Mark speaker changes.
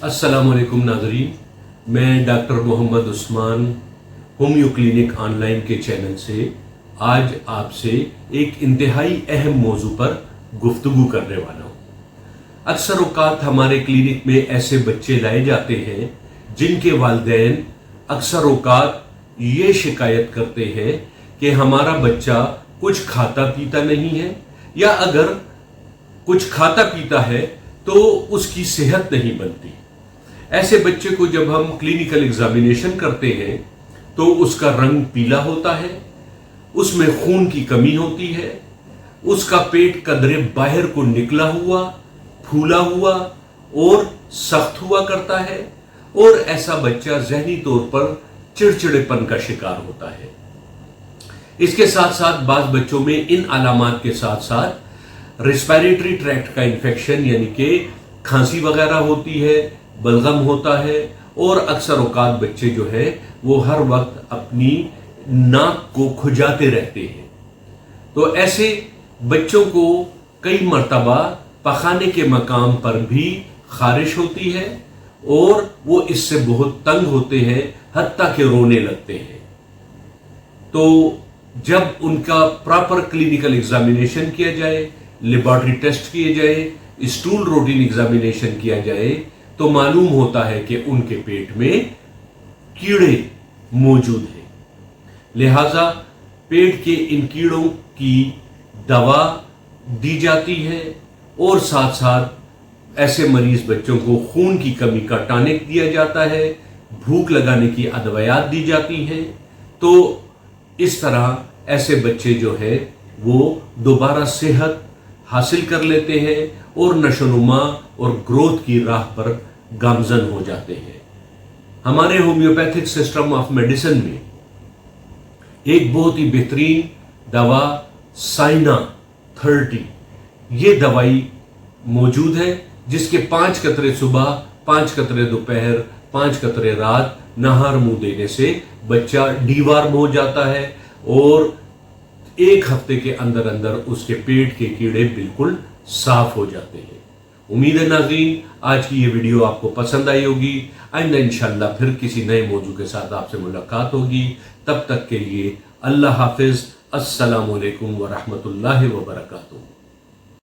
Speaker 1: अस्सलामुअलैकुम नाज़रीन, मैं doctor Mohammad Usman homoeo clinic online के चैनल से आज आपसे एक इंतहाई अहम मौजू पर गुफ्तगू करने वाला हूँ। अक्सर औक़ात हमारे क्लिनिक में ऐसे बच्चे लाए जाते हैं जिनके वालिदैन अक्सर औक़ात ये शिकायत करते हैं कि हमारा बच्चा कुछ खाता पीता नहीं है, या अगर कुछ खाता पीता है तो उसकी सेहत नहीं बनती। ऐसे बच्चे को जब हम क्लिनिकल एग्जामिनेशन करते हैं तो उसका रंग पीला होता है, उसमें खून की कमी होती है, उसका पेट कदरे बाहर को निकला हुआ, फूला हुआ और सख्त हुआ करता है, और ऐसा बच्चा ज़हनी तौर पर चिड़चिड़ेपन का शिकार होता है। इसके साथ साथ बाज़ बच्चों में इन अलामात के साथ साथ रेस्पिरेटरी ट्रैक्ट का इन्फेक्शन यानी कि खांसी वगैरह होती है, बलगम होता है, और अक्सर औक़ात बच्चे जो है वो हर वक्त अपनी नाक को खुजाते रहते हैं। तो ऐसे बच्चों को कई मर्तबा पखाने के मकाम पर भी खारिश होती है और वो इससे बहुत तंग होते हैं, हत्ता के रोने लगते हैं। तो जब उनका प्रॉपर क्लिनिकल एग्जामिनेशन किया जाए, लेबॉरेटरी टेस्ट किए जाए, स्टूल रूटीन एग्जामिनेशन किया जाए, तो मालूम होता है कि उनके पेट में कीड़े मौजूद हैं। लिहाजा पेट के इन कीड़ों की दवा दी जाती है और साथ साथ ऐसे मरीज बच्चों को खून की कमी का टॉनिक दिया जाता है, भूख लगाने की अदवियात दी जाती हैं। तो इस तरह ऐसे बच्चे जो है वो दोबारा सेहत हासिल कर लेते हैं और नशोनुमा और ग्रोथ की राह पर गामजन हो जाते हैं। हमारे होम्योपैथिक सिस्टम ऑफ मेडिसिन में एक बहुत ही बेहतरीन दवा साइना 30 ये दवाई मौजूद है, जिसके 5 कतरे सुबह, 5 कतरे दोपहर, 5 कतरे रात नहर मुंह देने से बच्चा डीवार्म हो जाता है और एक हफ्ते के अंदर अंदर उसके पेट के कीड़े बिल्कुल साफ हो जाते हैं। उम्मीद है नाज़रीन आज की ये वीडियो आपको पसंद आई होगी। आइंदा इंशाअल्लाह फिर किसी नए मौजू के साथ आपसे मुलाकात होगी। तब तक के लिए अल्लाह हाफिज़। अस्सलामु अलैकुम व रहमतुल्लाहि व बरकातुहू।